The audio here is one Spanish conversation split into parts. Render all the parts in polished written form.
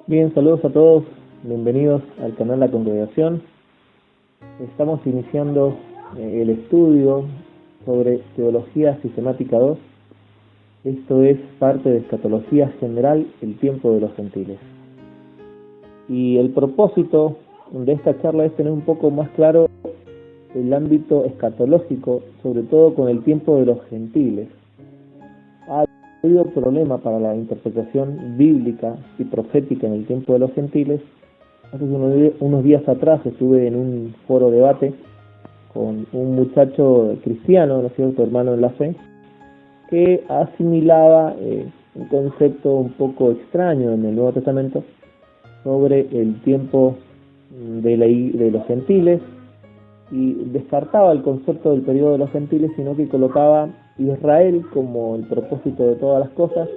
Bien, saludos a todos, bienvenidos al canal La Congregación. Estamos iniciando el estudio sobre Teología Sistemática 2. Esto es parte de Escatología General, el tiempo de los gentiles. Y el propósito de esta charla es tener un poco más claro el ámbito escatológico, sobre todo con el tiempo de los gentiles. Ha habido problema para la interpretación bíblica y profética en el tiempo de los gentiles. Hace unos días atrás estuve en un foro debate con un muchacho cristiano, ¿no es cierto?, hermano en la fe, que asimilaba un concepto un poco extraño en el Nuevo Testamento sobre el tiempo de los gentiles, y descartaba el concepto del periodo de los gentiles, sino que colocaba Israel como el propósito de todas las cosas,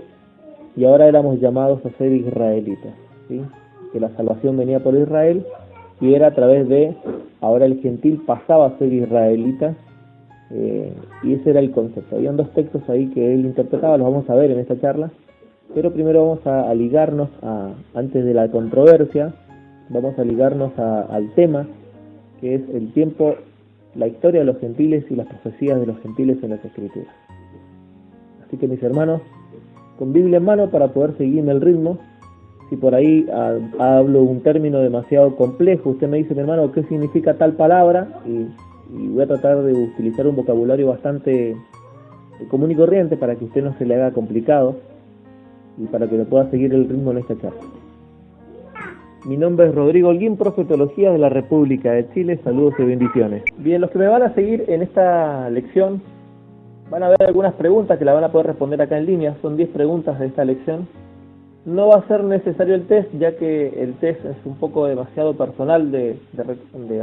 y ahora éramos llamados a ser israelitas, ¿sí? Que la salvación venía por Israel y era a través de, ahora el gentil pasaba a ser israelita, y ese era el concepto. Habían dos textos ahí que él interpretaba, los vamos a ver en esta charla, pero primero vamos a ligarnos antes de la controversia, vamos a ligarnos al tema, que es el tiempo, la historia de los gentiles y las profecías de los gentiles en las Escrituras. Así que mis hermanos, con Biblia en mano para poder seguirme el ritmo. Si por ahí hablo un término demasiado complejo, usted me dice, mi hermano, ¿qué significa tal palabra? Y voy a tratar de utilizar un vocabulario bastante común y corriente para que usted no se le haga complicado y para que le pueda seguir el ritmo en esta charla. Mi nombre es Rodrigo Holguín, profe de Teología de la República de Chile. Saludos y bendiciones. Bien, los que me van a seguir en esta lección van a ver algunas preguntas que la van a poder responder acá en línea. Son 10 preguntas de esta lección. No va a ser necesario el test, ya que el test es un poco demasiado personal de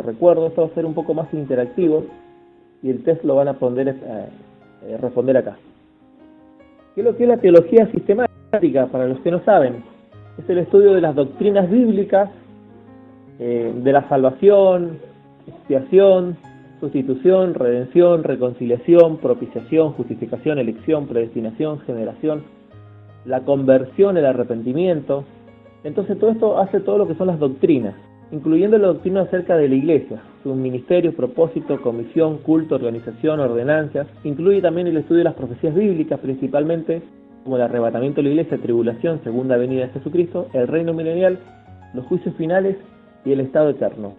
recuerdo. Esto va a ser un poco más interactivo y el test lo van a responder acá. ¿Qué es lo que es la teología sistemática? Para los que no saben, es el estudio de las doctrinas bíblicas, de la salvación, expiación, sustitución, redención, reconciliación, propiciación, justificación, elección, predestinación, generación, la conversión, el arrepentimiento. Entonces todo esto hace todo lo que son las doctrinas, incluyendo la doctrina acerca de la iglesia, sus ministerios, propósito, comisión, culto, organización, ordenanzas. Incluye también el estudio de las profecías bíblicas, principalmente como el arrebatamiento de la iglesia, tribulación, segunda venida de Jesucristo, el reino milenial, los juicios finales y el estado eterno.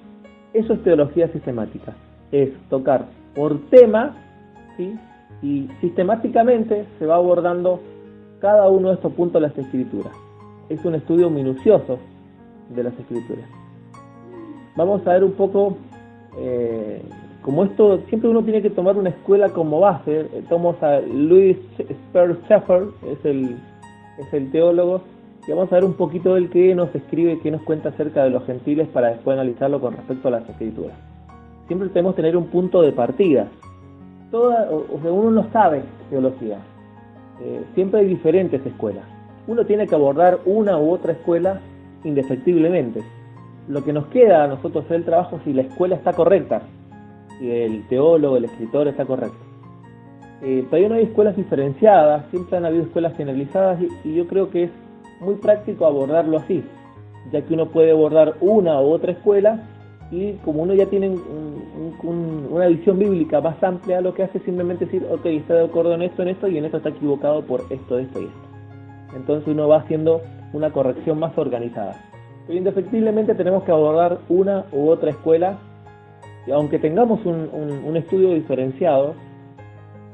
Eso es teología sistemática, es tocar por tema, ¿sí? Y sistemáticamente se va abordando cada uno de estos puntos de las Escrituras. Es un estudio minucioso de las Escrituras. Vamos a ver un poco, como esto, siempre uno tiene que tomar una escuela como base. Tomamos a Louis Sperry Chafer, es el teólogo, y vamos a ver un poquito del que nos escribe, que nos cuenta acerca de los gentiles para después analizarlo con respecto a las Escrituras. Siempre tenemos que tener un punto de partida. Uno no sabe teología. Siempre hay diferentes escuelas. Uno tiene que abordar una u otra escuela indefectiblemente. Lo que nos queda a nosotros hacer el trabajo si la escuela está correcta, si el teólogo, el escritor está correcto. Todavía no hay escuelas diferenciadas, siempre han habido escuelas generalizadas, y yo creo que es muy práctico abordarlo así, ya que uno puede abordar una u otra escuela, y como uno ya tiene una visión bíblica más amplia, lo que hace es simplemente decir, ok, está de acuerdo en esto, y en esto está equivocado por esto y esto. Entonces uno va haciendo una corrección más organizada. Pero indefectiblemente tenemos que abordar una u otra escuela, y aunque tengamos un estudio diferenciado,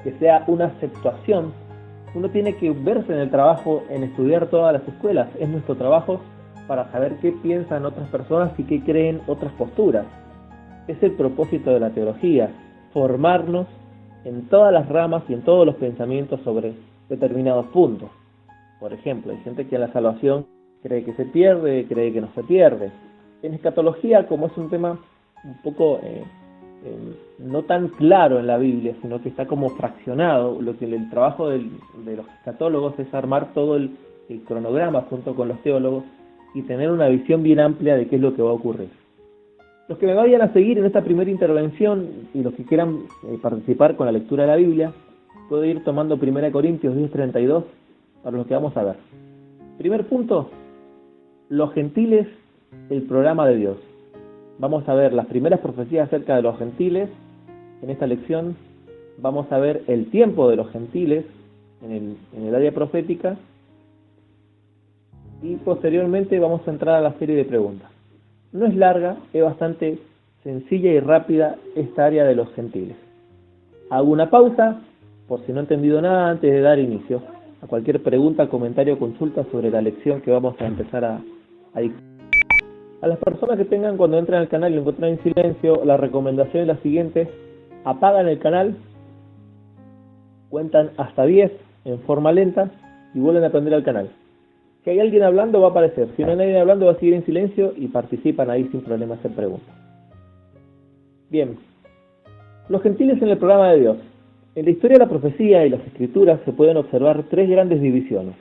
que sea una aceptación, uno tiene que verse en el trabajo, en estudiar todas las escuelas. Es nuestro trabajo para saber qué piensan otras personas y qué creen otras posturas. Es el propósito de la teología, formarnos en todas las ramas y en todos los pensamientos sobre determinados puntos. Por ejemplo, hay gente que en la salvación cree que se pierde, cree que no se pierde. En escatología, como es un tema un poco no tan claro en la Biblia, sino que está como fraccionado, el trabajo de los escatólogos es armar todo el cronograma junto con los teólogos y tener una visión bien amplia de qué es lo que va a ocurrir. Los que me vayan a seguir en esta primera intervención y los que quieran participar con la lectura de la Biblia, puedo ir tomando 1 Corintios 10:32 para lo que vamos a ver. Primer punto, Los gentiles, el programa de Dios. Vamos a ver las primeras profecías acerca de los gentiles en esta lección. Vamos a ver el tiempo de los gentiles en el área profética. Y posteriormente vamos a entrar a la serie de preguntas. No es larga, es bastante sencilla y rápida esta área de los gentiles. Hago una pausa, por si no he entendido nada, antes de dar inicio a cualquier pregunta, comentario o consulta sobre la lección que vamos a empezar a dictar. A las personas que tengan, cuando entren al canal y lo encuentran en silencio, la recomendación es la siguiente: apagan el canal, cuentan hasta 10 en forma lenta y vuelven a prender al canal. Si hay alguien hablando, va a aparecer. Si no hay nadie hablando, va a seguir en silencio y participan ahí sin problemas en preguntas. Bien, los gentiles en el programa de Dios. En la historia de la profecía y las escrituras se pueden observar tres grandes divisiones.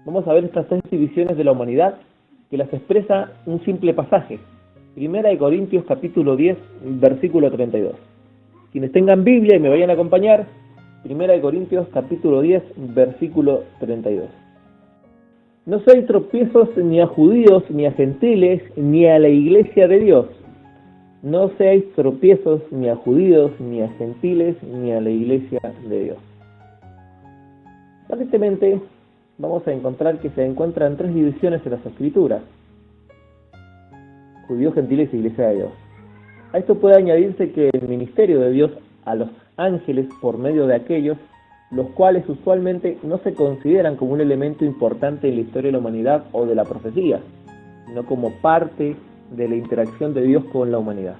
Vamos a ver estas tres divisiones de la humanidad que las expresa un simple pasaje. Primera de Corintios capítulo 10, versículo 32. Quienes tengan Biblia y me vayan a acompañar, Primera de Corintios capítulo 10, versículo 32. No seáis tropiezos ni a judíos, ni a gentiles, ni a la iglesia de Dios. No seáis tropiezos ni a judíos, ni a gentiles, ni a la iglesia de Dios. Aparentemente, vamos a encontrar que se encuentran tres divisiones en las escrituras: judíos, gentiles e iglesia de Dios. A esto puede añadirse que el ministerio de Dios a los ángeles por medio de aquellos los cuales usualmente no se consideran como un elemento importante en la historia de la humanidad o de la profecía, sino como parte de la interacción de Dios con la humanidad.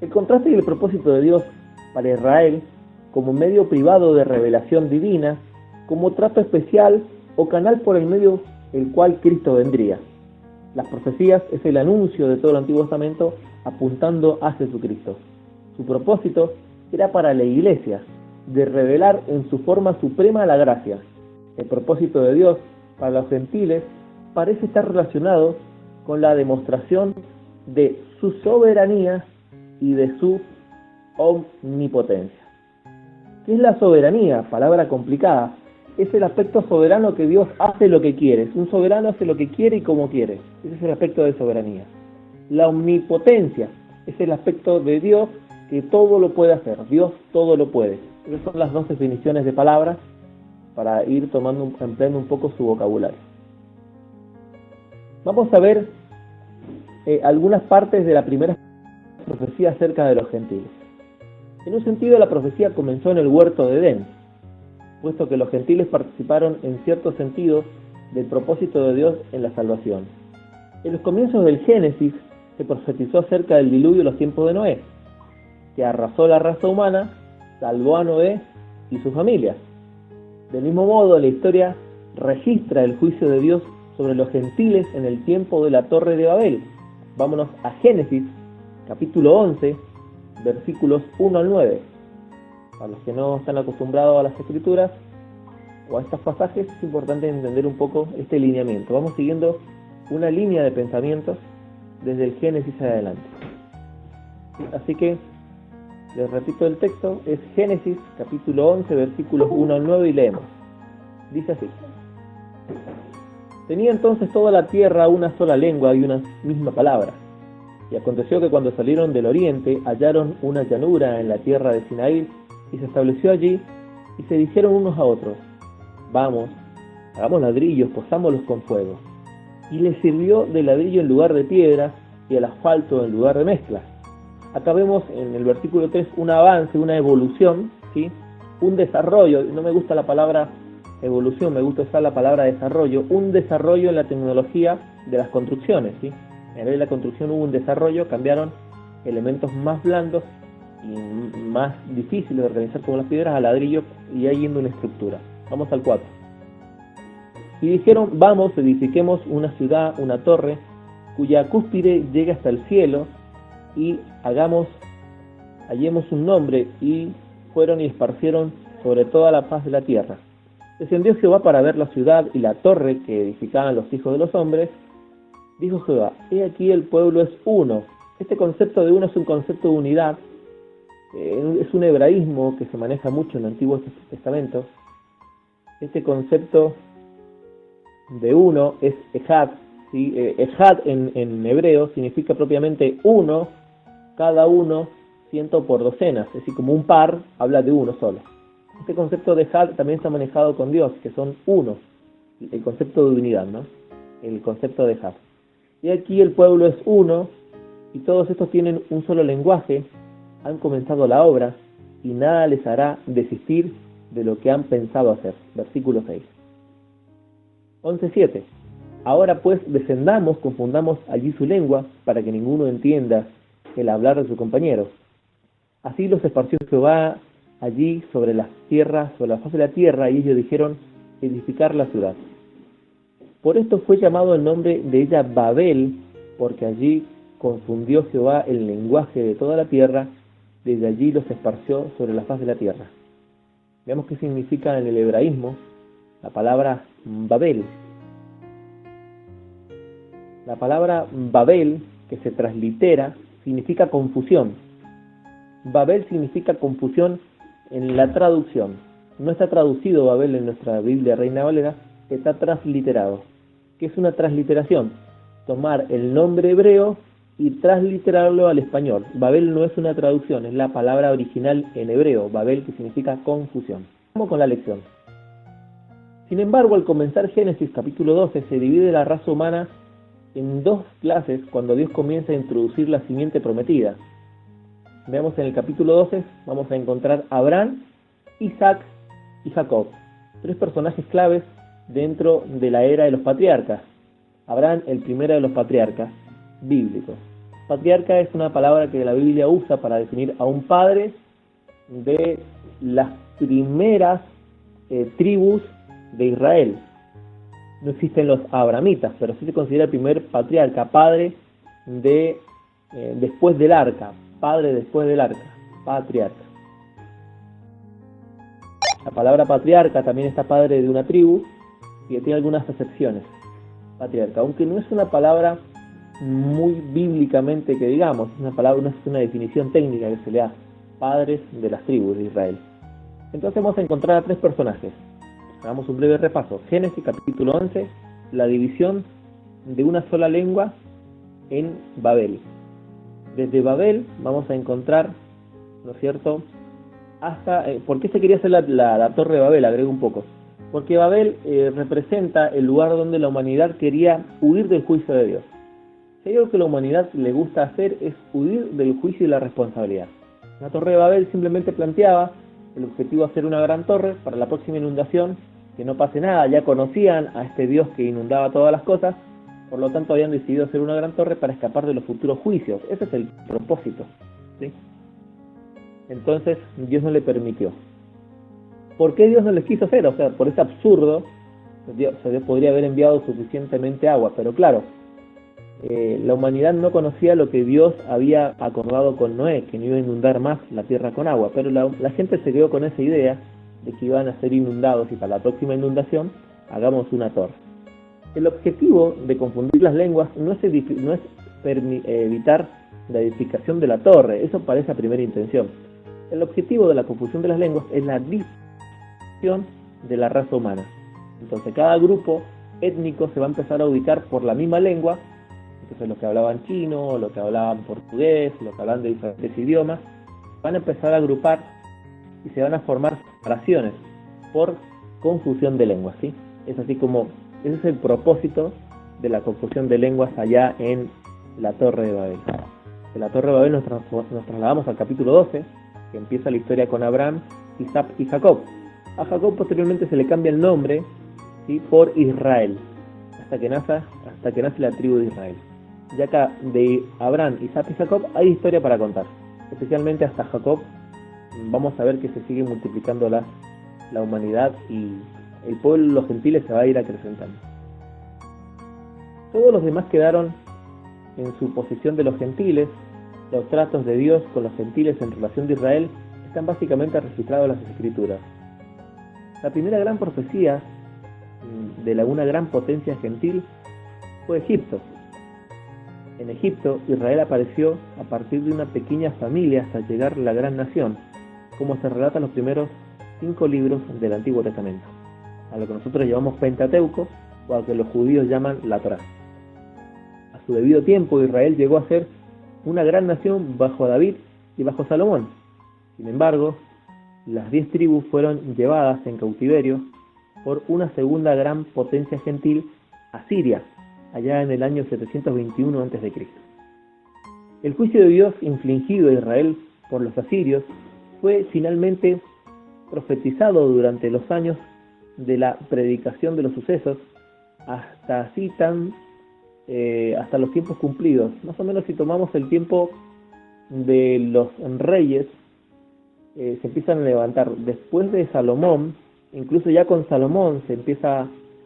El contraste y el propósito de Dios para Israel como medio privado de revelación divina, como trato especial o canal por el medio el cual Cristo vendría. Las profecías es el anuncio de todo el Antiguo Testamento apuntando a Jesucristo. Su propósito era para la iglesia, de revelar en su forma suprema la gracia. El propósito de Dios para los gentiles parece estar relacionado con la demostración de su soberanía y de su omnipotencia. ¿Qué es la soberanía? Palabra complicada. Es el aspecto soberano que Dios hace lo que quiere. Un soberano hace lo que quiere y como quiere. Ese es el aspecto de soberanía. La omnipotencia es el aspecto de Dios que todo lo puede hacer. Dios todo lo puede. Esas son las dos definiciones de palabras para ir empleando un poco su vocabulario. Vamos a ver algunas partes de la primera profecía acerca de los gentiles. En un sentido, la profecía comenzó en el huerto de Edén, puesto que los gentiles participaron en cierto sentido del propósito de Dios en la salvación. En los comienzos del Génesis se profetizó acerca del diluvio de los tiempos de Noé, que arrasó la raza humana, salvó a Noé y su familia. Del mismo modo, la historia registra el juicio de Dios sobre los gentiles en el tiempo de la Torre de Babel. Vámonos a Génesis, capítulo 11, versículos 1 al 9. Para los que no están acostumbrados a las escrituras o a estos pasajes, es importante entender un poco este lineamiento. Vamos siguiendo una línea de pensamientos desde el Génesis adelante. Así que les repito el texto, es Génesis capítulo 11, versículos 1 al 9 y leemos. Dice así: Tenía entonces toda la tierra una sola lengua y una misma palabra. Y aconteció que cuando salieron del oriente hallaron una llanura en la tierra de Sinaí y se estableció allí y se dijeron unos a otros: Vamos, hagamos ladrillos, cosámoslos con fuego. Y les sirvió de ladrillo en lugar de piedra y el asfalto en lugar de mezcla. Acá vemos en el versículo 3 un avance, una evolución, ¿sí? Un desarrollo. No me gusta la palabra evolución, me gusta usar la palabra desarrollo. Un desarrollo en la tecnología de las construcciones, ¿sí? En vez de la construcción hubo un desarrollo, cambiaron elementos más blandos y más difíciles de organizar como las piedras a ladrillo y ahí yendo una estructura. Vamos al 4. Y dijeron: Vamos, edifiquemos una ciudad, una torre, cuya cúspide llegue hasta el cielo, y hallemos un nombre. Y fueron y esparcieron sobre toda la faz de la tierra. Descendió Jehová para ver la ciudad y la torre que edificaban los hijos de los hombres. Dijo Jehová: He aquí el pueblo es uno. Este concepto de uno es un concepto de unidad. Es un hebraísmo que se maneja mucho en el Antiguo Testamento. Este concepto de uno es ejad, ¿sí? Ejad en hebreo significa propiamente uno, cada uno, ciento por docenas, es decir, como un par habla de uno solo. Este concepto de ejad también está manejado con Dios, que son uno, el concepto de unidad, ¿no? El concepto de ejad. Y aquí el pueblo es uno, y todos estos tienen un solo lenguaje, han comenzado la obra, y nada les hará desistir de lo que han pensado hacer. Versículo 6. 11:7. Ahora pues descendamos, confundamos allí su lengua, para que ninguno entienda el hablar de su compañero. Así los esparció Jehová allí sobre las tierras, sobre la faz de la tierra, y ellos dijeron edificar la ciudad. Por esto fue llamado el nombre de ella Babel, porque allí confundió Jehová el lenguaje de toda la tierra, desde allí los esparció sobre la faz de la tierra. Veamos qué significa en el hebraísmo la palabra Babel. La palabra Babel, que se translitera, significa confusión. Babel significa confusión en la traducción. No está traducido Babel en nuestra Biblia Reina Valera, está transliterado. ¿Qué es una transliteración? Tomar el nombre hebreo y transliterarlo al español. Babel no es una traducción, es la palabra original en hebreo, Babel, que significa confusión. Vamos con la lección. Sin embargo, al comenzar Génesis capítulo 12, se divide la raza humana en dos clases cuando Dios comienza a introducir la simiente prometida. Veamos en el capítulo 12, vamos a encontrar a Abraham, Isaac y Jacob, tres personajes claves dentro de la era de los patriarcas. Abraham, el primero de los patriarcas bíblicos. Patriarca es una palabra que la Biblia usa para definir a un padre de las primeras tribus de Israel. No existen los abramitas, pero sí se considera el primer patriarca, padre de después del arca, padre después del arca, patriarca. La palabra patriarca también está padre de una tribu y tiene algunas acepciones. Patriarca, aunque no es una palabra muy bíblicamente que digamos, es una palabra, no es una definición técnica que se le da, padres de las tribus de Israel. Entonces vamos a encontrar a tres personajes. Hagamos un breve repaso. Génesis capítulo 11, la división de una sola lengua en Babel. Desde Babel vamos a encontrar, ¿no es cierto?, hasta... ¿por qué se quería hacer la Torre de Babel? Agrego un poco. Porque Babel representa el lugar donde la humanidad quería huir del juicio de Dios. Si hay algo que a la humanidad le gusta hacer es huir del juicio y la responsabilidad. La Torre de Babel simplemente planteaba el objetivo de hacer una gran torre para la próxima inundación, que no pase nada. Ya conocían a este Dios que inundaba todas las cosas, por lo tanto habían decidido hacer una gran torre para escapar de los futuros juicios. Ese es el propósito, ¿sí? Entonces Dios no le permitió. ¿Por qué Dios no les quiso hacer? O sea, por ese absurdo, Dios podría haber enviado suficientemente agua, pero claro, la humanidad no conocía lo que Dios había acordado con Noé, que no iba a inundar más la tierra con agua, pero la gente se quedó con esa idea de que iban a ser inundados y para la próxima inundación hagamos una torre. El objetivo de confundir las lenguas no es evitar la edificación de la torre, eso parece a primera intención. El objetivo de la confusión de las lenguas es la dispersión de la raza humana. Entonces cada grupo étnico se va a empezar a ubicar por la misma lengua. Entonces los que hablaban chino, los que hablaban portugués, los que hablaban de diferentes idiomas, van a empezar a agrupar y se van a formar separaciones por confusión de lenguas, ¿sí? Es así como, ese es el propósito de la confusión de lenguas allá en la Torre de Babel. De la Torre de Babel nos trasladamos al capítulo 12, que empieza la historia con Abraham, Isaac y Jacob. A Jacob posteriormente se le cambia el nombre, ¿sí?, por Israel, hasta que nace la tribu de Israel. Ya acá de Abraham, Isaac y Jacob hay historia para contar, especialmente hasta Jacob. Vamos a ver que se sigue multiplicando la humanidad y el pueblo, los gentiles, se va a ir acrecentando. Todos los demás quedaron en su posición de los gentiles. Los tratos de Dios con los gentiles en relación de Israel están básicamente registrados en las Escrituras. La primera gran profecía de una gran potencia gentil fue Egipto. En Egipto, Israel apareció a partir de una pequeña familia hasta llegar a la gran nación, como se relata en los primeros 5 libros del Antiguo Testamento. A lo que nosotros llamamos Pentateuco, o a que los judíos llaman la Torá. A su debido tiempo, Israel llegó a ser una gran nación bajo David y bajo Salomón. Sin embargo, las 10 tribus fueron llevadas en cautiverio por una segunda gran potencia gentil, Asiria, allá en el año 721 a.C. El juicio de Dios infligido a Israel por los asirios fue finalmente profetizado durante los años de la predicación de los sucesos hasta los tiempos cumplidos. Más o menos, si tomamos el tiempo de los reyes, se empiezan a levantar después de Salomón. Incluso ya con Salomón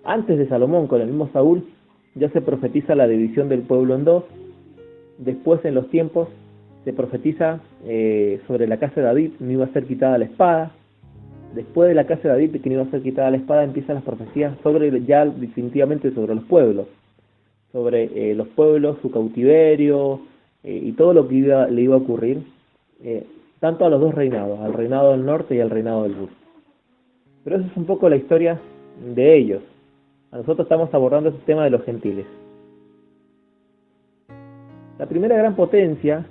antes de Salomón, con el mismo Saúl, ya se profetiza la división del pueblo en dos. Después, en los tiempos, se profetiza sobre la casa de David, no iba a ser quitada la espada. Después de la casa de David, que no iba a ser quitada la espada, empiezan las profecías ya definitivamente sobre los pueblos. Sobre los pueblos, su cautiverio y todo lo que le iba a ocurrir, tanto a los dos reinados, al reinado del norte y al reinado del sur. Pero eso es un poco la historia de ellos. Nosotros estamos abordando este tema de los gentiles. La primera gran potencia,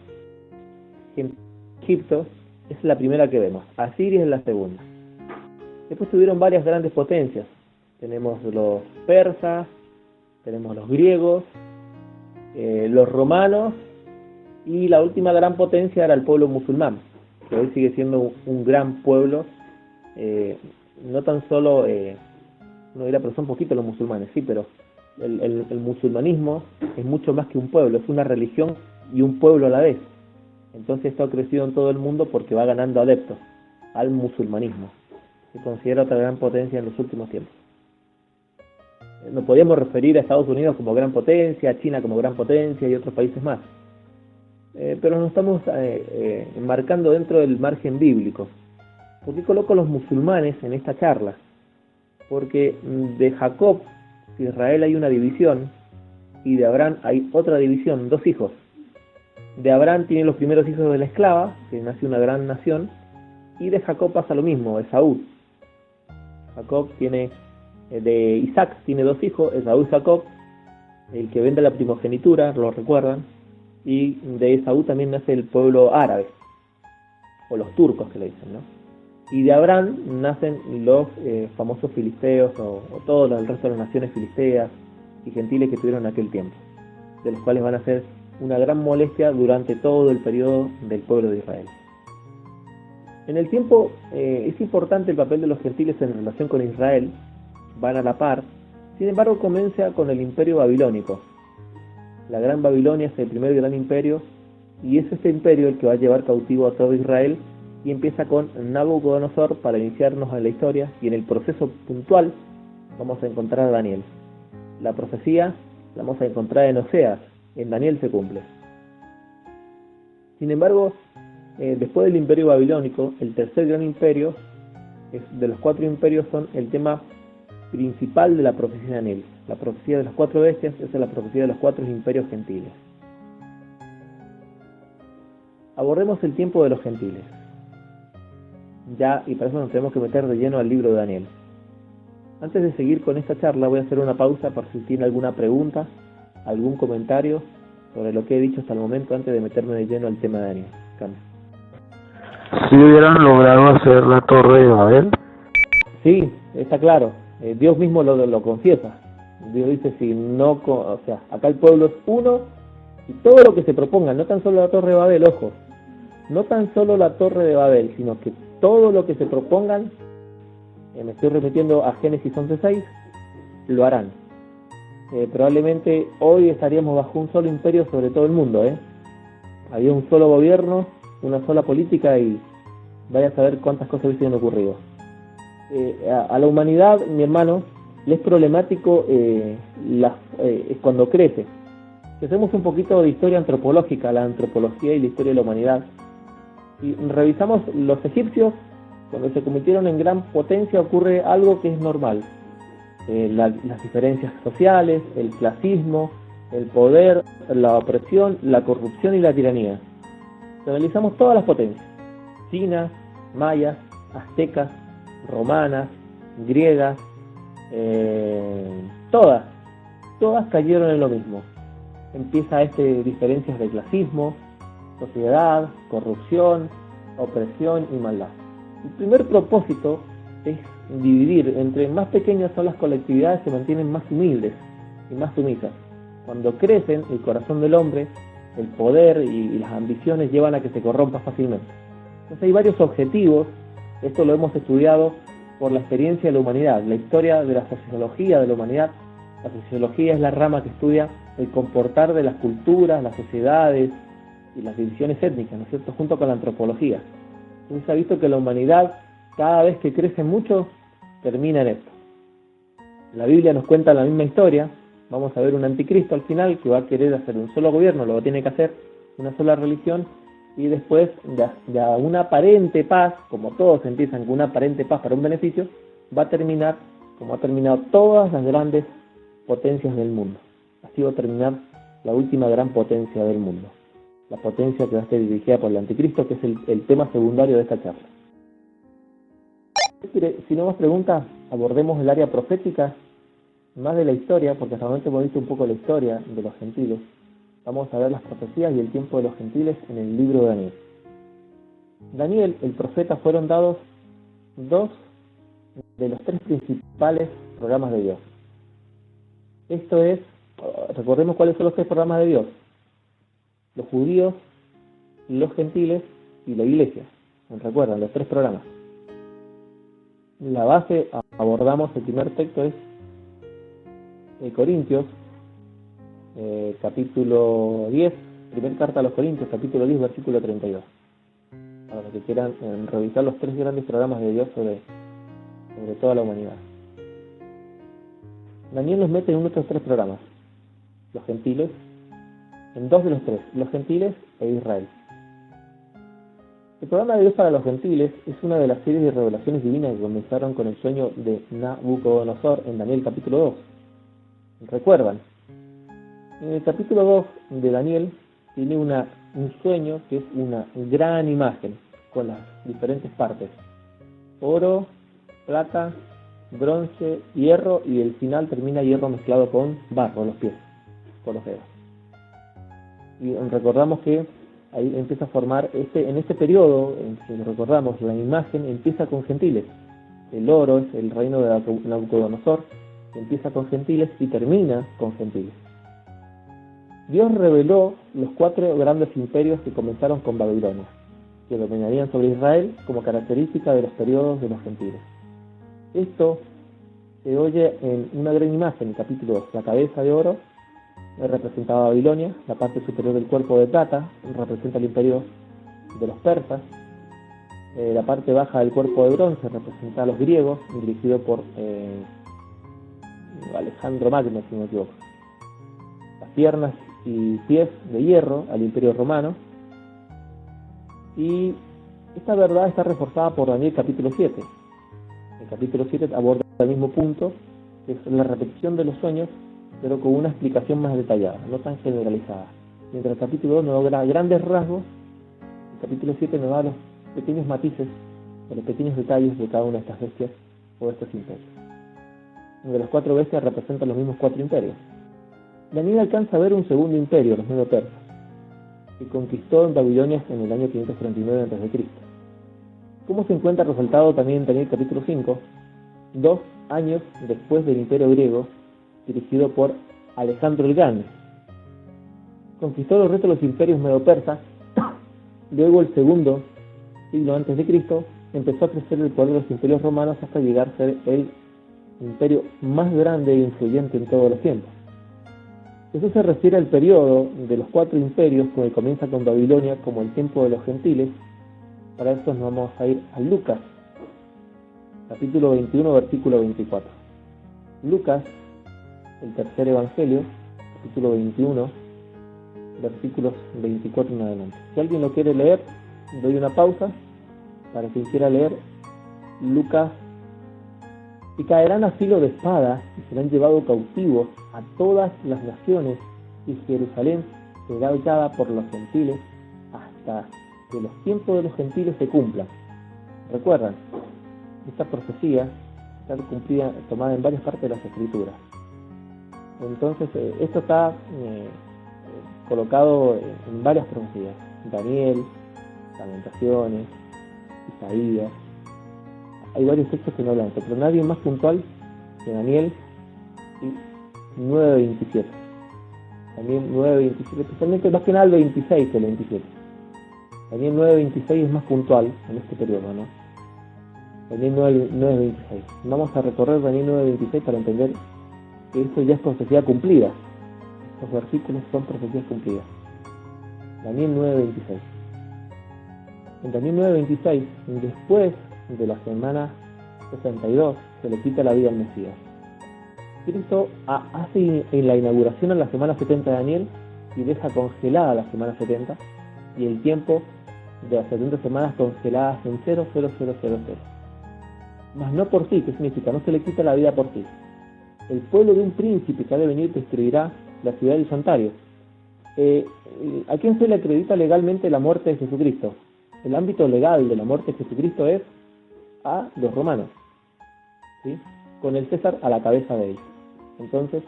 Egipto, es la primera que vemos. Asiria es la segunda. Después tuvieron varias grandes potencias. Tenemos los persas, tenemos los griegos, los romanos, y la última gran potencia era el pueblo musulmán, que hoy sigue siendo un gran pueblo. No tan solo, no dirá, pero son poquitos los musulmanes, sí, pero el musulmanismo es mucho más que un pueblo, es una religión y un pueblo a la vez. Entonces esto ha crecido en todo el mundo porque va ganando adeptos al musulmanismo. Se considera otra gran potencia en los últimos tiempos. Nos podríamos referir a Estados Unidos como gran potencia, a China como gran potencia y otros países más. Pero nos estamos enmarcando dentro del margen bíblico. ¿Por qué coloco a los musulmanes en esta charla? Porque de Jacob, de Israel, hay una división, y de Abraham hay otra división, 2 hijos. De Abraham tiene los primeros hijos de la esclava, que nace una gran nación, y de Jacob pasa lo mismo, Esaú. Jacob de Isaac tiene 2 hijos, Esaú y Jacob, el que vende la primogenitura, lo recuerdan, y de Esaú también nace el pueblo árabe, o los turcos que le dicen, ¿no? Y de Abraham nacen los famosos filisteos, o todo el resto de las naciones filisteas y gentiles que tuvieron en aquel tiempo, de los cuales van a ser una gran molestia durante todo el periodo del pueblo de Israel. En el tiempo es importante el papel de los gentiles en relación con Israel, van a la par. Sin embargo, comienza con el imperio babilónico. La gran Babilonia es el primer gran imperio, y es este imperio el que va a llevar cautivo a todo Israel, y empieza con Nabucodonosor para iniciarnos en la historia, y en el proceso puntual vamos a encontrar a Daniel. La profecía la vamos a encontrar en Oseas, en Daniel se cumple. Sin embargo, después del imperio babilónico, el tercer gran imperio, de los 4 imperios, son el tema principal de la profecía de Daniel. La profecía de las 4 bestias es la profecía de los 4 imperios gentiles. Abordemos el tiempo de los gentiles. Y para eso nos tenemos que meter de lleno al libro de Daniel. Antes de seguir con esta charla, voy a hacer una pausa por si tiene alguna pregunta, algún comentario sobre lo que he dicho hasta el momento, antes de meterme de lleno al tema de Daniel. Cambio. ¿Si hubieran logrado hacer la Torre de Babel? Sí, está claro. Dios mismo lo confiesa. Dios dice, si no, acá el pueblo es uno, y todo lo que se proponga, no tan solo la Torre de Babel, ojo, no tan solo la Torre de Babel, sino que todo lo que se propongan, me estoy remitiendo a Génesis 11:6, lo harán. Probablemente hoy estaríamos bajo un solo imperio sobre todo el mundo, Había un solo gobierno, una sola política, y vaya a saber cuántas cosas hubiesen ocurrido. A la humanidad, mi hermano, le es problemático cuando crece. Si hacemos un poquito de historia antropológica, la antropología y la historia de la humanidad, y revisamos los egipcios, cuando se convirtieron en gran potencia ocurre algo que es normal. Las diferencias sociales, el clasismo, el poder, la opresión, la corrupción y la tiranía. Si analizamos todas las potencias, chinas, mayas, aztecas, romanas, griegas, todas cayeron en lo mismo. Empieza diferencias de clasismo, sociedad, corrupción, opresión y maldad. El primer propósito es dividir. Entre más pequeñas son las colectividades, se mantienen más humildes y más sumisas. Cuando crecen, el corazón del hombre, el poder y las ambiciones llevan a que se corrompa fácilmente. Entonces hay varios objetivos. Esto lo hemos estudiado por la experiencia de la humanidad, la historia de la sociología de la humanidad. La sociología es la rama que estudia el comportar de las culturas, las sociedades y las divisiones étnicas, ¿no es cierto?, junto con la antropología. Entonces se ha visto que la humanidad, cada vez que crece mucho, termina en esto. La Biblia nos cuenta la misma historia. Vamos a ver un anticristo al final que va a querer hacer un solo gobierno, lo tiene que hacer una sola religión, y después de una aparente paz, como todos empiezan con una aparente paz para un beneficio, va a terminar como ha terminado todas las grandes potencias del mundo. Así va a terminar la última gran potencia del mundo, la potencia que va a ser dirigida por el anticristo, que es el tema secundario de esta charla. Si no más preguntas, abordemos el área profética, más de la historia, porque hasta el momento hemos visto un poco la historia de los gentiles. Vamos a ver las profecías y el tiempo de los gentiles en el libro de Daniel. Daniel, el profeta, fueron dados 2 de los 3 principales programas de Dios. Esto es, recordemos cuáles son los 3 programas de Dios: los judíos, los gentiles y la iglesia. ¿Recuerdan? Los 3 programas. La base, abordamos el primer texto, es Corintios, capítulo 10, primera carta a los Corintios, capítulo 10, versículo 32. Para los que quieran revisar los 3 grandes programas de Dios sobre toda la humanidad. Daniel nos mete en uno de estos 3 programas, los gentiles, en 2 de los 3, los gentiles e Israel. El programa de Dios para los gentiles es una de las series de revelaciones divinas que comenzaron con el sueño de Nabucodonosor en Daniel capítulo 2. ¿Recuerdan? En el capítulo 2 de Daniel tiene un sueño que es una gran imagen con las diferentes partes: oro, plata, bronce, hierro, y el final termina hierro mezclado con barro, los pies, con los dedos. Y recordamos que ahí empieza a formar, en este periodo, si lo recordamos, la imagen empieza con gentiles. El oro es el reino de Nabucodonosor, empieza con gentiles y termina con gentiles. Dios reveló los 4 grandes imperios que comenzaron con Babilonia, que dominarían sobre Israel como característica de los periodos de los gentiles. Esto se oye en una gran imagen, en el capítulo 2. La cabeza de oro representaba a Babilonia, la parte superior del cuerpo de plata representa el imperio de los persas, la parte baja del cuerpo de bronce representa a los griegos, dirigido por Alejandro Magno, si no me equivoco. Las piernas y pies de hierro al imperio romano. Y esta verdad está reforzada por Daniel capítulo 7. El capítulo 7 aborda el mismo punto, que es la repetición de los sueños, pero con una explicación más detallada, no tan generalizada. Mientras el capítulo 2 nos da grandes rasgos, el capítulo 7 nos da los pequeños matices, o los pequeños detalles de cada una de estas bestias o de estos imperios. De las 4 bestias representan los mismos 4 imperios. Daniel alcanza a ver un segundo imperio, los medo-persas, que conquistó en Babilonia en el año 539 a.C. ¿Cómo se encuentra resaltado también en Daniel capítulo 5? 2 años después del imperio griego, dirigido por Alejandro el Grande. Conquistó los restos de los imperios medo-persas. Luego, el segundo siglo antes de Cristo, empezó a crecer el poder de los imperios romanos hasta llegar a ser el imperio más grande e influyente en todos los tiempos. Eso se refiere al periodo de los 4 imperios, que comienza con Babilonia como el tiempo de los gentiles. Para eso nos vamos a ir a Lucas, capítulo 21, versículo 24. Lucas, el tercer evangelio, capítulo 21, versículos 24 en adelante. Si alguien lo quiere leer, doy una pausa para quien quiera leer Lucas. Y caerán a filo de espada y serán llevados cautivos a todas las naciones, y Jerusalén será habitada por los gentiles hasta que los tiempos de los gentiles se cumplan. Recuerdan, esta profecía está cumplida, tomada en varias partes de las Escrituras. Entonces, esto está colocado en varias profecías. Daniel, Lamentaciones, Isaías. Hay varios textos que no hablan de esto, pero nadie más puntual que Daniel y 9:27. Daniel 9:27, especialmente más que nada el 26 que el 27. Daniel 9:26 es más puntual en este periodo, ¿no? Daniel 9:26. Vamos a recorrer Daniel 9:26 para entender que esto ya es profecía cumplida. Estos versículos son profecías cumplidas. Daniel 9:26. En Daniel 9:26, después de la semana 62, se le quita la vida al Mesías. Cristo hace en la inauguración en la semana 70 de Daniel y deja congelada la semana 70 y el tiempo de las 70 semanas congeladas en 0,0000. Mas no por sí, ¿qué significa? No se le quita la vida por sí. El pueblo de un príncipe que ha de venir destruirá la ciudad del santuario. ¿A quién se le acredita legalmente la muerte de Jesucristo? El ámbito legal de la muerte de Jesucristo es a los romanos, ¿sí? Con el César a la cabeza de él. Entonces,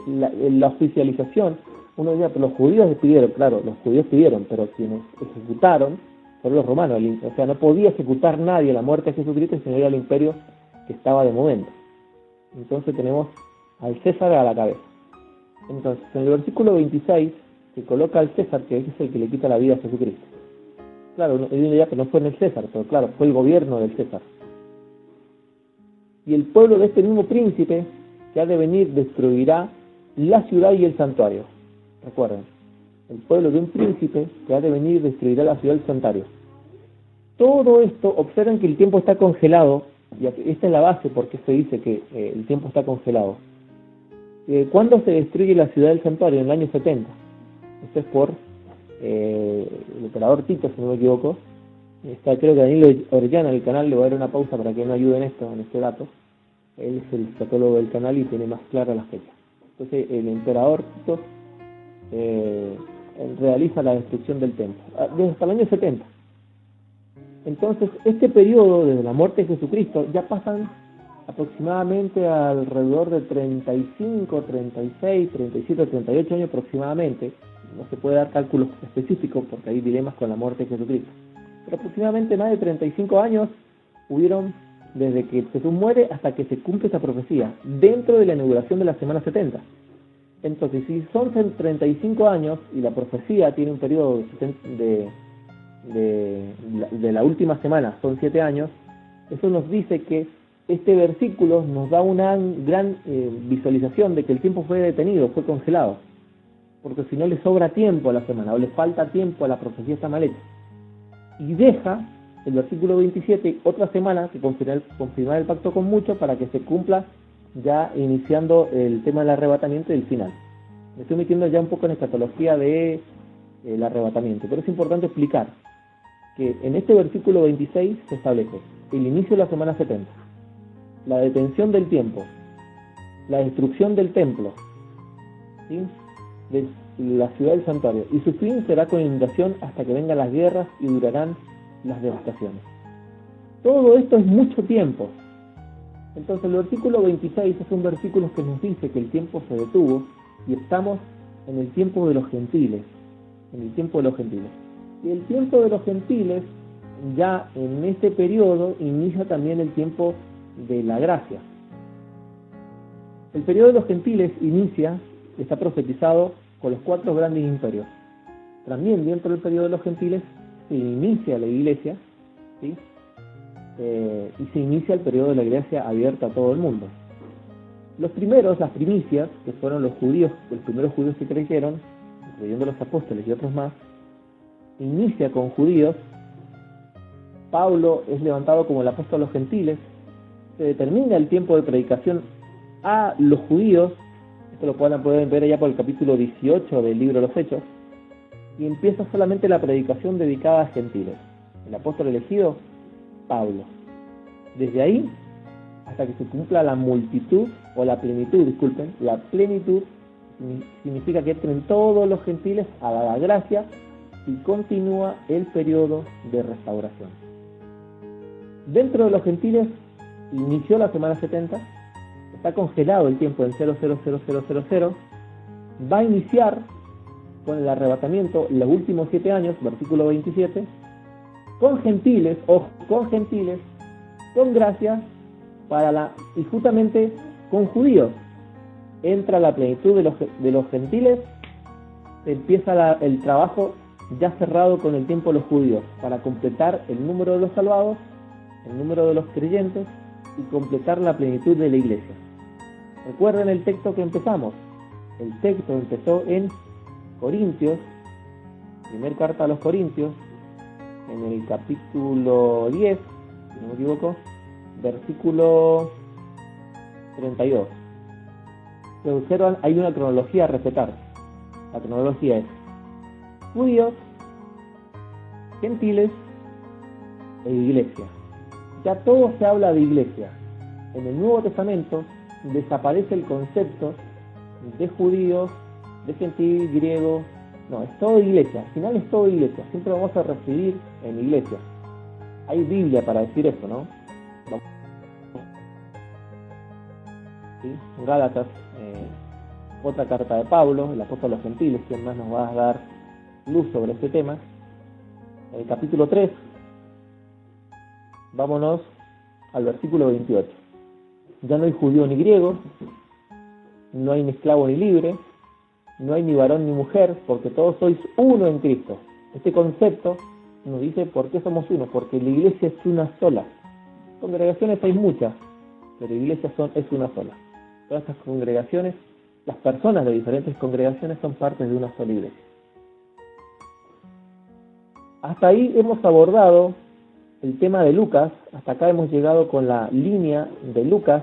la oficialización, uno diría, pero los judíos pidieron, claro, los judíos pidieron, pero quienes ejecutaron fueron los romanos. O sea, no podía ejecutar nadie la muerte de Jesucristo si no era el imperio que estaba de momento. Entonces tenemos al César a la cabeza. Entonces, en el versículo 26 se coloca al César, que es el que le quita la vida a Jesucristo. Claro, uno diría que no fue en el César, pero claro, fue el gobierno del César. Y el pueblo de este mismo príncipe que ha de venir destruirá la ciudad y el santuario. Recuerden, el pueblo de un príncipe que ha de venir destruirá la ciudad y el santuario. Todo esto, observen que el tiempo está congelado, y esta es la base porque se dice que el tiempo está congelado. ¿Cuándo se destruye la ciudad del santuario? En el año 70. Esto es por el emperador Tito, si no me equivoco. Creo que Daniel Orellana del canal le voy a dar una pausa para que me ayude en este dato. Él es el estratólogo del canal y tiene más claras las fechas. Entonces el emperador Tito realiza la destrucción del templo desde hasta el año 70. Entonces este periodo desde la muerte de Jesucristo ya pasan aproximadamente alrededor de 35, 36, 37, 38 años aproximadamente. No se puede dar cálculos específicos porque hay dilemas con la muerte de Jesucristo, pero aproximadamente más de 35 años hubieron desde que Jesús muere hasta que se cumple esa profecía, dentro de la inauguración de la semana 70. Entonces, si son 35 años y la profecía tiene un periodo de la última semana, son 7 años, eso nos dice que este versículo nos da una gran visualización de que el tiempo fue detenido, fue congelado, porque si no le sobra tiempo a la semana o le falta tiempo a la profecía, está mal hecha. Y deja el versículo 27 otra semana que confirmar el pacto con muchos para que se cumpla ya iniciando el tema del arrebatamiento y el final. Me estoy metiendo ya un poco en escatología de el arrebatamiento, pero es importante explicar que en este versículo 26 se establece el inicio de la semana 70, la detención del tiempo, la destrucción del templo, ¿sí?, de la ciudad del santuario, y su fin será con inundación hasta que vengan las guerras y durarán las devastaciones. Todo esto es mucho tiempo. Entonces el versículo 26 es un versículo que nos dice que el tiempo se detuvo y estamos en el tiempo de los gentiles, en el tiempo de los gentiles. Y el tiempo de los gentiles, ya en este periodo, inicia también el tiempo de la gracia. El periodo de los gentiles está profetizado con los 4 grandes imperios. También dentro del periodo de los gentiles se inicia la iglesia, ¿sí?, y se inicia el periodo de la iglesia abierta a todo el mundo. Los primeros, las primicias, que fueron los judíos, los primeros judíos que creyeron, incluyendo los apóstoles y otros más, inicia con judíos. Pablo es levantado como el apóstol de los gentiles. Se determina el tiempo de predicación a los judíos. Esto lo pueden ver allá por el capítulo 18 del libro de los Hechos. Y empieza solamente la predicación dedicada a gentiles. El apóstol elegido, Pablo. Desde ahí hasta que se cumpla la multitud, o la plenitud, disculpen, la plenitud significa que entren todos los gentiles a la gracia y continúa el periodo de restauración. Dentro de los gentiles inició la semana 70 está congelado el tiempo en 0,00000, va a iniciar con el arrebatamiento los últimos 7 años, versículo 27, con gentiles, con gracia, y justamente con judíos. Entra la plenitud de los gentiles, empieza el trabajo ya cerrado con el tiempo de los judíos, para completar el número de los salvados, el número de los creyentes, y completar la plenitud de la iglesia. Recuerden el texto que empezamos. El texto empezó en Corintios, primera carta a los Corintios, en el capítulo 10, si no me equivoco, versículo 32. Si observan, hay una cronología a respetar. La cronología es judíos, gentiles e iglesia. Ya todo se habla de iglesia. En el Nuevo Testamento desaparece el concepto de judíos, de gentil, griego. No, es todo iglesia. Al final es todo iglesia. Siempre vamos a recibir en iglesia. Hay Biblia para decir eso, ¿no? ¿Sí? Gálatas, otra carta de Pablo, el apóstol a los gentiles, quien más nos va a dar luz sobre este tema. En el capítulo 3, vámonos al versículo 28. Ya no hay judío ni griego, no hay ni esclavo ni libre, no hay ni varón ni mujer, porque todos sois uno en Cristo. Este concepto nos dice por qué somos uno, porque la iglesia es una sola. Congregaciones hay muchas, pero iglesia es una sola. Todas estas congregaciones, las personas de diferentes congregaciones son partes de una sola iglesia. Hasta ahí hemos abordado el tema de Lucas. Hasta acá hemos llegado con la línea de Lucas,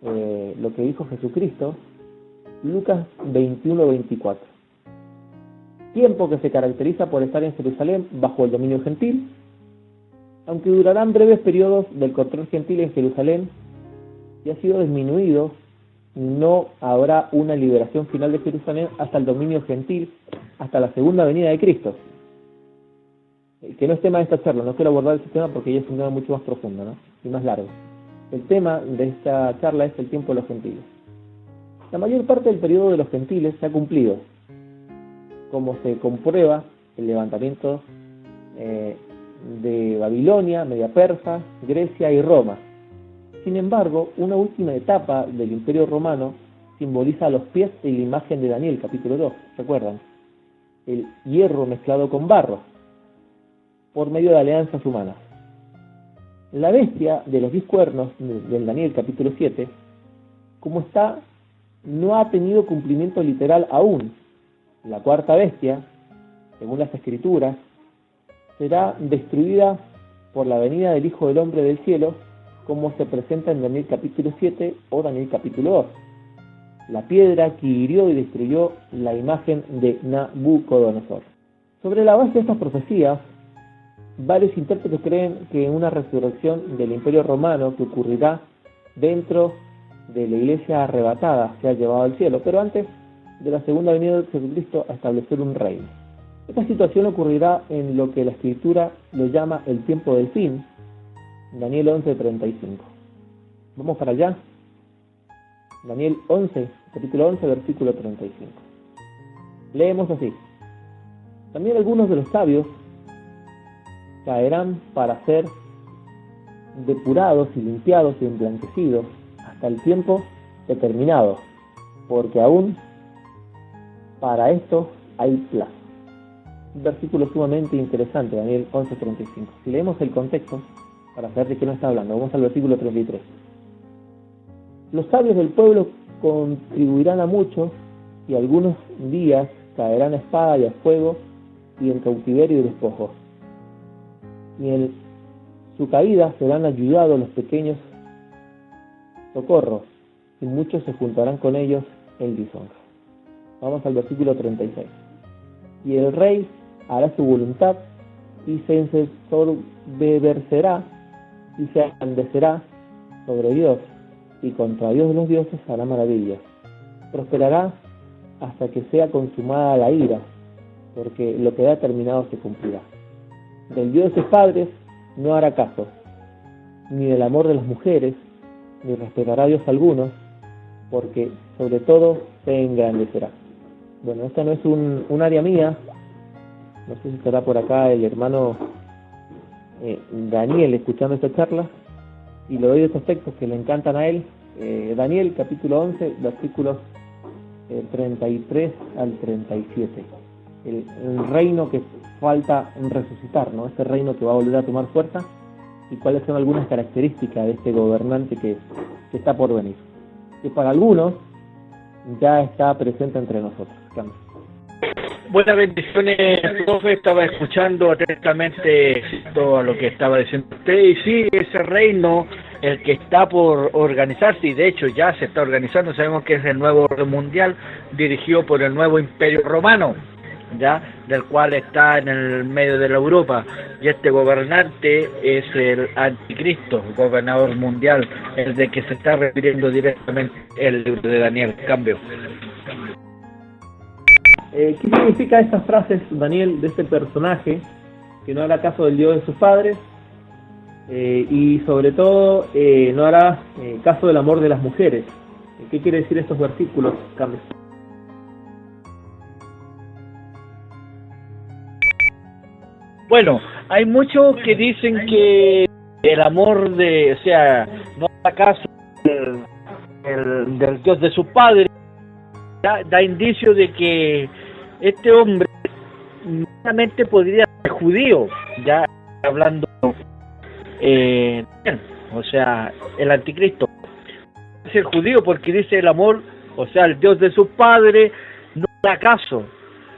lo que dijo Jesucristo, Lucas 21-24. Tiempo que se caracteriza por estar en Jerusalén bajo el dominio gentil, aunque durarán breves periodos del control gentil en Jerusalén, y ha sido disminuido. No habrá una liberación final de Jerusalén hasta el dominio gentil, hasta la segunda venida de Cristo. Que no es tema de esta charla, no quiero abordar ese tema porque ya es un tema mucho más profundo, ¿no? Y más largo. El tema de esta charla es el tiempo de los gentiles. La mayor parte del periodo de los gentiles se ha cumplido, como se comprueba el levantamiento de Babilonia, Media Persa, Grecia y Roma. Sin embargo, una última etapa del Imperio Romano simboliza los pies de la imagen de Daniel, capítulo 2, ¿recuerdan? El hierro mezclado con barro, por medio de alianzas humanas. La bestia de los 10 cuernos del Daniel, capítulo 7, como está, no ha tenido cumplimiento literal aún. La cuarta bestia, según las Escrituras, será destruida por la venida del Hijo del Hombre del cielo, como se presenta en Daniel capítulo 7 o Daniel capítulo 2. La piedra que hirió y destruyó la imagen de Nabucodonosor. Sobre la base de estas profecías, varios intérpretes creen que una resurrección del Imperio Romano que ocurrirá dentro de la iglesia arrebatada se ha llevado al cielo, pero antes de la segunda venida de Jesucristo a establecer un reino. Esta situación ocurrirá en lo que la Escritura lo llama el tiempo del fin, Daniel 11:35. Vamos para allá. Daniel 11, capítulo 11, versículo 35. Leemos así: también algunos de los sabios caerán para ser depurados y limpiados y emblanquecidos hasta el tiempo determinado, porque aún para esto hay plazo. Un versículo sumamente interesante, Daniel 11:35. Si leemos el contexto, para saber de qué nos está hablando, vamos al versículo 33. Los sabios del pueblo contribuirán a muchos, y algunos días caerán a espada y a fuego, y en cautiverio y despojo. Y en su caída serán ayudados los pequeños socorros, y muchos se juntarán con ellos en dishonra. Vamos al versículo 36. Y el rey hará su voluntad, y se ensoberbecerá, y se engrandecerá sobre Dios, y contra Dios de los dioses hará maravillas. Prosperará hasta que sea consumada la ira, porque lo que ha terminado se cumplirá. Del Dios de sus padres no hará caso, ni del amor de las mujeres, ni respetará a Dios alguno, porque sobre todo se engrandecerá. Bueno, esta no es un área mía, no sé si estará por acá el hermano Daniel escuchando esta charla, y le doy estos textos que le encantan a él. Daniel, capítulo 11, versículos 33 al 37. El reino que falta resucitar, ¿no? Este reino que va a volver a tomar fuerza, y cuáles son algunas características de este gobernante que está por venir, que para algunos ya está presente entre nosotros. Carlos. Buenas bendiciones, profe. Estaba escuchando atentamente todo lo que estaba diciendo usted, y sí, ese reino, el que está por organizarse, y de hecho ya se está organizando, sabemos que es el nuevo orden mundial dirigido por el nuevo imperio romano, ya, del cual está en el medio de la Europa, y este gobernante es el anticristo, el gobernador mundial, el de que se está refiriendo directamente el libro de Daniel. Cambio. ¿Qué significa estas frases, Daniel, de este personaje que no hará caso del Dios de sus padres y sobre todo no hará caso del amor de las mujeres? ¿Qué quiere decir estos versículos, Cambio? Bueno, hay muchos que dicen que el amor de, o sea, no hará caso del Dios de sus padres, da indicio de que este hombre solamente podría ser judío, ya hablando, o sea, el anticristo es el judío, porque dice el amor, o sea, el Dios de sus padres no da caso.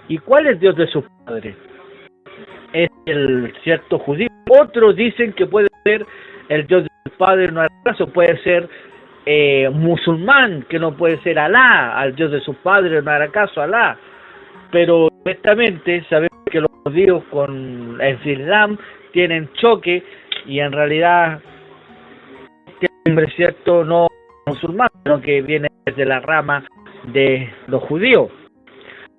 ¿Y cuál es el Dios de sus padres? Es el cierto judío. Otros dicen que puede ser el Dios de sus padres no hará caso, puede ser musulmán, que no puede ser Alá, al Dios de sus padres no hará caso a Alá. Pero honestamente sabemos que los judíos con el Islam tienen choque, y en realidad este hombre cierto no musulmán, sino que viene desde la rama de los judíos.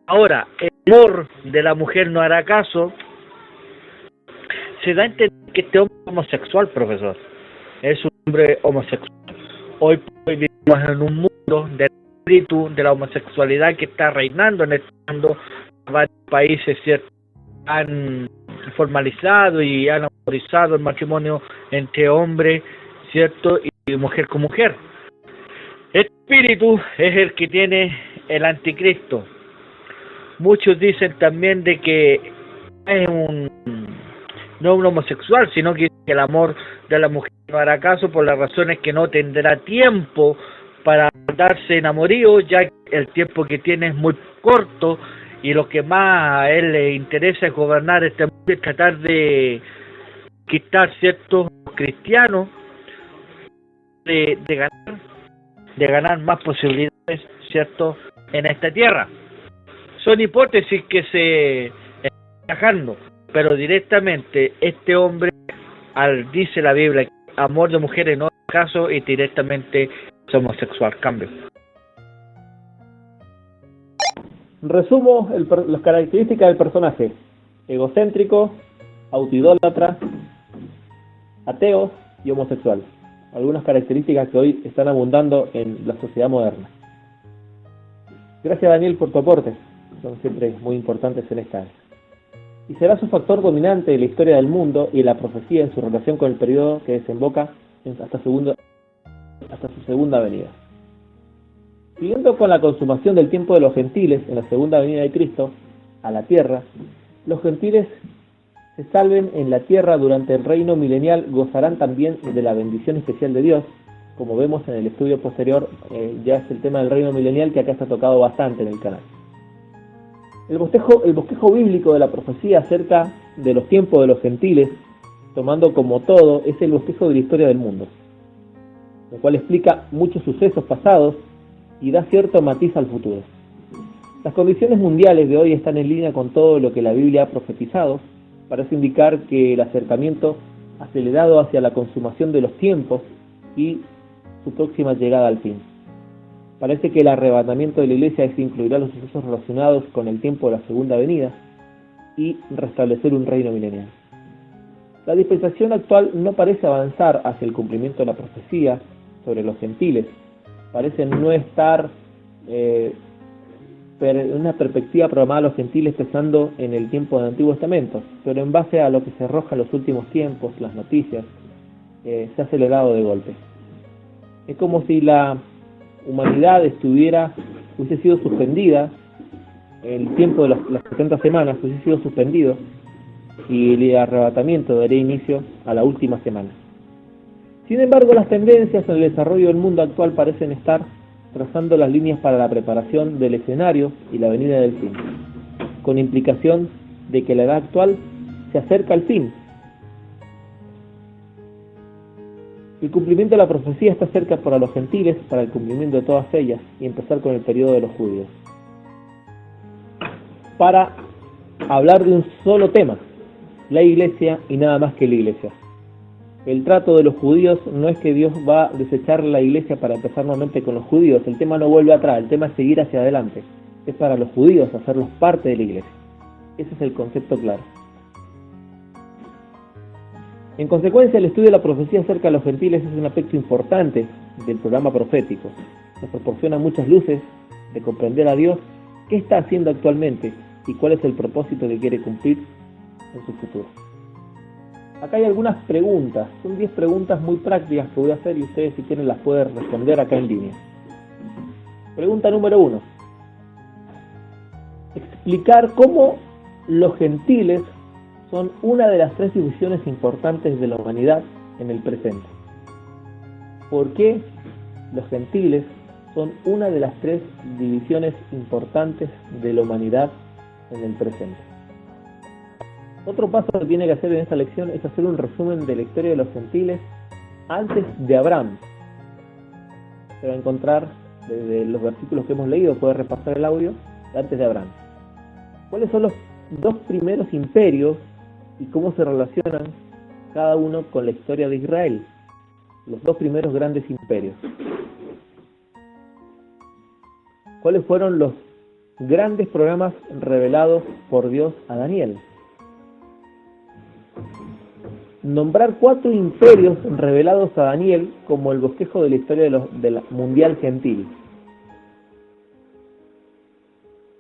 Ahora, el amor de la mujer no hará caso, se da a entender que este hombre es homosexual, profesor. Es un hombre homosexual. Hoy vivimos en un mundo del espíritu de la homosexualidad que está reinando en este mundo. Varios países, ¿cierto?, han formalizado y han autorizado el matrimonio entre hombre, ¿cierto?, y mujer con mujer. Este espíritu es el que tiene el anticristo. Muchos dicen también de que es no un homosexual, sino que el amor de la mujer no hará caso, por las razones que no tendrá tiempo para darse enamorío, ya que el tiempo que tiene es muy corto, y lo que más a él le interesa es gobernar este mundo y tratar de quitar ciertos cristianos, de ganar más posibilidades, cierto, en esta tierra. Son hipótesis que se están trabajando, pero directamente este hombre, dice la Biblia, amor de mujeres no es caso, y directamente es homosexual. Cambio. Resumo las características del personaje: egocéntrico, autoidólatra, ateo y homosexual. Algunas características que hoy están abundando en la sociedad moderna. Gracias, Daniel, por tu aporte. Son siempre muy importantes en esta área. Y será su factor dominante en la historia del mundo y en la profecía en su relación con el periodo que desemboca hasta su segunda venida. Siguiendo con la consumación del tiempo de los gentiles en la segunda venida de Cristo a la tierra, los gentiles se salven en la tierra durante el reino milenial gozarán también de la bendición especial de Dios, como vemos en el estudio posterior. Ya es el tema del reino milenial que acá está tocado bastante en el canal. El bosquejo bíblico de la profecía acerca de los tiempos de los gentiles, tomando como todo, es el bosquejo de la historia del mundo, lo cual explica muchos sucesos pasados y da cierto matiz al futuro. Las condiciones mundiales de hoy están en línea con todo lo que la Biblia ha profetizado. Parece indicar que el acercamiento acelerado hacia la consumación de los tiempos y su próxima llegada al fin. Parece que el arrebatamiento de la iglesia incluirá los sucesos relacionados con el tiempo de la segunda venida y restablecer un reino milenial. La dispensación actual no parece avanzar hacia el cumplimiento de la profecía, sobre los gentiles parecen no estar en una perspectiva programada a los gentiles pensando en el tiempo del Antiguo Testamento, pero en base a lo que se arroja en los últimos tiempos, las noticias, se ha acelerado de golpe. Es como si la humanidad hubiese sido suspendida, el tiempo de las 70 semanas hubiese sido suspendido y el arrebatamiento daría inicio a la última semana. Sin embargo, las tendencias en el desarrollo del mundo actual parecen estar trazando las líneas para la preparación del escenario y la venida del fin, con implicación de que la edad actual se acerca al fin. El cumplimiento de la profecía está cerca para los gentiles, para el cumplimiento de todas ellas, y empezar con el periodo de los judíos. Para hablar de un solo tema, la iglesia y nada más que la iglesia. El trato de los judíos no es que Dios va a desechar la iglesia para empezar nuevamente con los judíos. El tema no vuelve atrás, el tema es seguir hacia adelante. Es para los judíos hacerlos parte de la iglesia. Ese es el concepto claro. En consecuencia, el estudio de la profecía acerca de los gentiles es un aspecto importante del programa profético. Nos proporciona muchas luces de comprender a Dios, qué está haciendo actualmente y cuál es el propósito que quiere cumplir en su futuro. Acá hay algunas preguntas, son 10 preguntas muy prácticas que voy a hacer y ustedes si quieren las pueden responder acá en línea. Pregunta número 1. Explicar cómo los gentiles son una de las 3 divisiones importantes de la humanidad en el presente. ¿Por qué los gentiles son una de las 3 divisiones importantes de la humanidad en el presente? Otro paso que tiene que hacer en esta lección es hacer un resumen de la historia de los gentiles antes de Abraham. Se va a encontrar desde los versículos que hemos leído, puede repasar el audio, antes de Abraham. ¿Cuáles son los 2 primeros imperios y cómo se relacionan cada uno con la historia de Israel? Los 2 primeros grandes imperios. ¿Cuáles fueron los grandes programas revelados por Dios a Daniel? Nombrar 4 imperios revelados a Daniel como el bosquejo de la historia de la mundial gentil.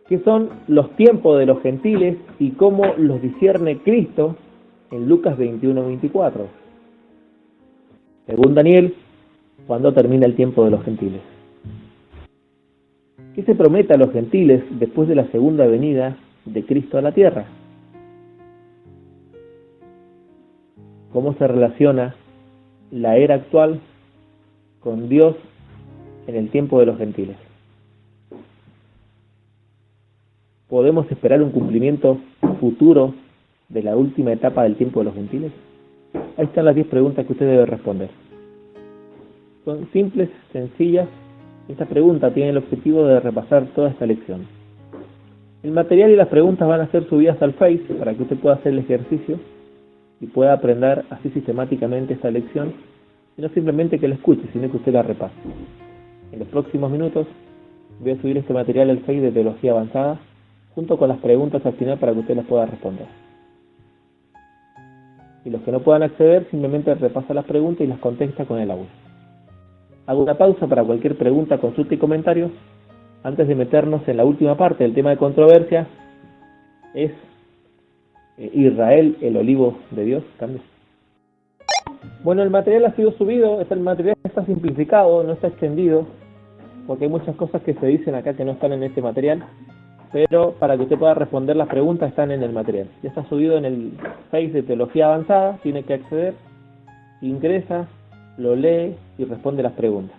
¿Qué son los tiempos de los gentiles y cómo los discierne Cristo en Lucas 21-24? Según Daniel, ¿cuándo termina el tiempo de los gentiles? ¿Qué se promete a los gentiles después de la segunda venida de Cristo a la tierra? ¿Cómo se relaciona la era actual con Dios en el tiempo de los gentiles? ¿Podemos esperar un cumplimiento futuro de la última etapa del tiempo de los gentiles? Ahí están las 10 preguntas que usted debe responder. Son simples, sencillas. Esta pregunta tiene el objetivo de repasar toda esta lección. El material y las preguntas van a ser subidas al Face para que usted pueda hacer el ejercicio y pueda aprender así sistemáticamente esta lección, y no simplemente que la escuche, sino que usted la repase. En los próximos minutos voy a subir este material al Face de Teología Avanzada, junto con las preguntas al final para que usted las pueda responder. Y los que no puedan acceder, simplemente repasa las preguntas y las contesta con el audio. Hago una pausa para cualquier pregunta, consulta y comentario, antes de meternos en la última parte del tema de controversia, es Israel, el olivo de Dios, también. Bueno, el material ha sido subido, el material está simplificado, no está extendido, porque hay muchas cosas que se dicen acá que no están en este material, pero para que usted pueda responder las preguntas están en el material. Ya está subido en el Face de Teología Avanzada, tiene que acceder, ingresa, lo lee y responde las preguntas.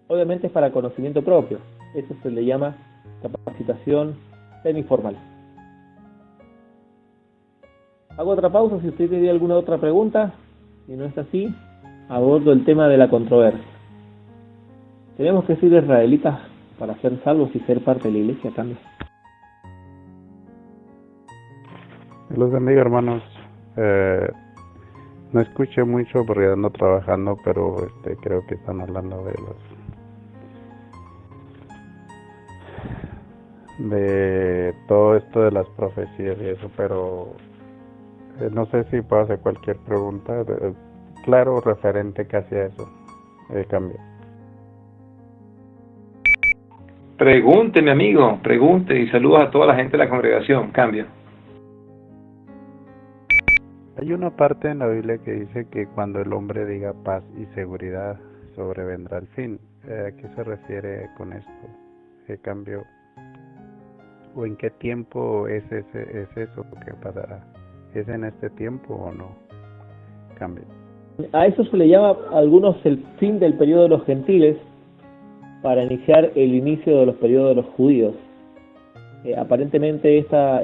Obviamente es para conocimiento propio, eso se le llama capacitación semiformal. Hago otra pausa si usted tiene alguna otra pregunta. Si no es así, abordo el tema de la controversia. ¿Tenemos que ser israelitas para ser salvos y ser parte de la iglesia también? Los bendiga, hermanos. No escuché mucho porque ando trabajando, pero creo que están hablando de todo esto de las profecías y eso, pero no sé si puedo hacer cualquier pregunta, claro, referente casi a eso. cambio. Pregunte, mi amigo, pregunte, y saludos a toda la gente de la congregación. Cambio. Hay una parte en la Biblia que dice que cuando el hombre diga paz y seguridad, sobrevendrá el fin. ¿A qué se refiere con esto? ¿Qué cambio? ¿O en qué tiempo es eso que pasará? ¿Es en este tiempo o no? Cambio. A eso se le llama a algunos el fin del periodo de los gentiles para iniciar el inicio de los periodos de los judíos. Aparentemente esta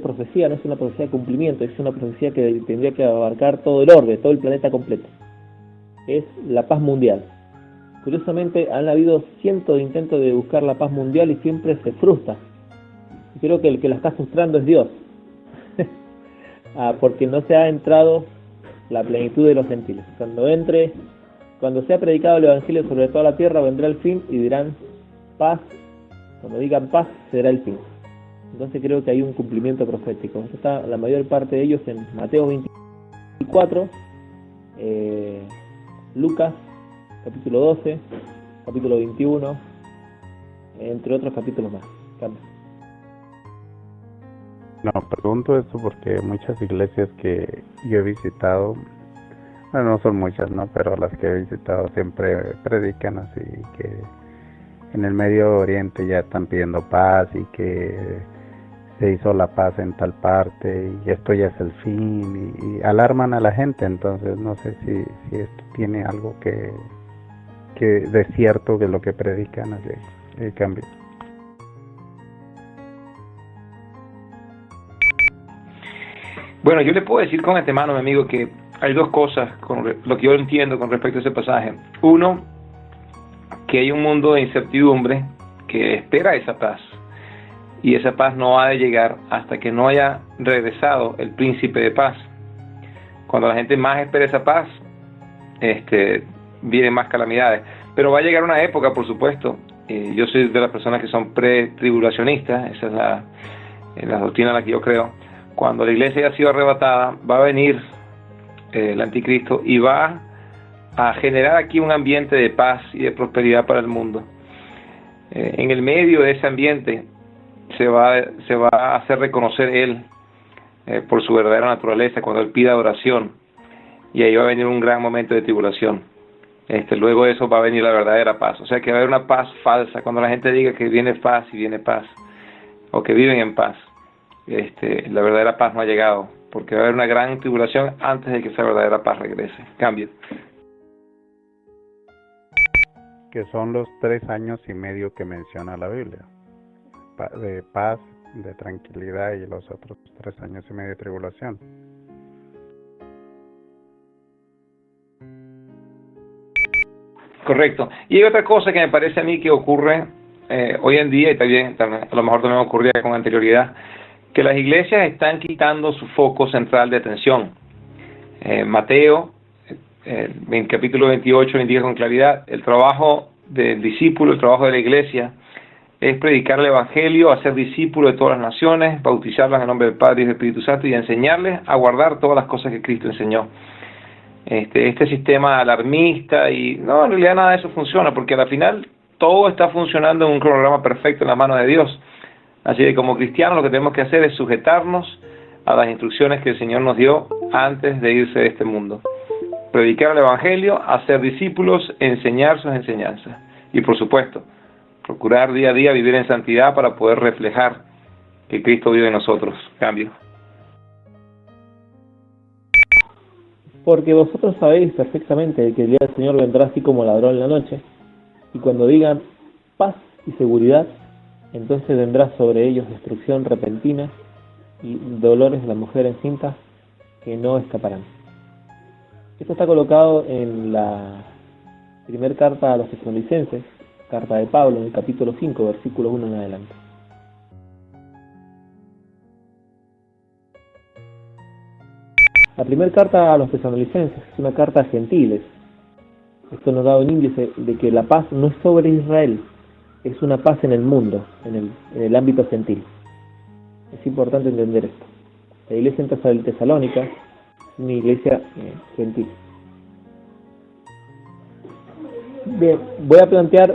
profecía no es una profecía de cumplimiento, es una profecía que tendría que abarcar todo el orbe, todo el planeta completo. Es la paz mundial. Curiosamente han habido cientos de intentos de buscar la paz mundial y siempre se frustra. Y creo que el que la está frustrando es Dios. Porque no se ha entrado la plenitud de los gentiles. Cuando sea predicado el evangelio sobre toda la tierra, vendrá el fin y dirán paz. Cuando digan paz, será el fin. Entonces creo que hay un cumplimiento profético. Esto está la mayor parte de ellos en Mateo 24, Lucas, capítulo 12, capítulo 21, entre otros capítulos más. Cambio. No, pregunto esto porque muchas iglesias que yo he visitado, bueno, no son muchas, ¿no? Pero las que he visitado siempre predican así que en el Medio Oriente ya están pidiendo paz y que se hizo la paz en tal parte y esto ya es el fin y alarman a la gente. Entonces no sé si esto tiene algo que de cierto que lo que predican así cambia. Bueno, yo le puedo decir con antemano, mi amigo, que hay dos cosas con lo que yo entiendo con respecto a ese pasaje. Uno, que hay un mundo de incertidumbre que espera esa paz, y esa paz no ha de llegar hasta que no haya regresado el príncipe de paz. Cuando la gente más espera esa paz, vienen más calamidades. Pero va a llegar una época, por supuesto. Yo soy de las personas que son pre-tribulacionistas, esa es la doctrina en la que yo creo. Cuando la iglesia haya sido arrebatada, va a venir el anticristo y va a generar aquí un ambiente de paz y de prosperidad para el mundo. En el medio de ese ambiente se va a hacer reconocer él por su verdadera naturaleza cuando él pida oración, y ahí va a venir un gran momento de tribulación. Luego de eso va a venir la verdadera paz. O sea que va a haber una paz falsa cuando la gente diga que viene paz y viene paz, o que viven en paz. La verdadera paz no ha llegado, porque va a haber una gran tribulación antes de que esa verdadera paz regrese. Cambio. Que son los 3 años y medio que menciona la Biblia, de paz, de tranquilidad, y los otros 3 años y medio de tribulación. Correcto. Y hay otra cosa que me parece a mí que ocurre hoy en día, y también a lo mejor también ocurría con anterioridad, que las iglesias están quitando su foco central de atención. Mateo, en capítulo 28, indica con claridad: el trabajo del discípulo, el trabajo de la iglesia, es predicar el evangelio, hacer discípulos de todas las naciones, bautizarlas en el nombre del Padre y del Espíritu Santo, y enseñarles a guardar todas las cosas que Cristo enseñó. Este sistema alarmista, y no, en realidad nada de eso funciona, porque al final todo está funcionando en un cronograma perfecto en la mano de Dios. Así que como cristianos lo que tenemos que hacer es sujetarnos a las instrucciones que el Señor nos dio antes de irse de este mundo. Predicar el evangelio, hacer discípulos, enseñar sus enseñanzas, y por supuesto procurar día a día vivir en santidad para poder reflejar que Cristo vive en nosotros. Cambio. Porque vosotros sabéis perfectamente que el día del Señor vendrá así como ladrón en la noche, y cuando digan paz y seguridad, entonces vendrá sobre ellos destrucción repentina y dolores de la mujer encinta que no escaparán. Esto está colocado en la primera carta a los Tesalonicenses, carta de Pablo, en el capítulo 5, versículo 1 en adelante. La primera carta a los Tesalonicenses es una carta a gentiles. Esto nos da un índice de que la paz no es sobre Israel, es una paz en el mundo, en el ámbito gentil. Es importante entender esto. La iglesia en Tesalónica es una iglesia gentil. Bien, voy a plantear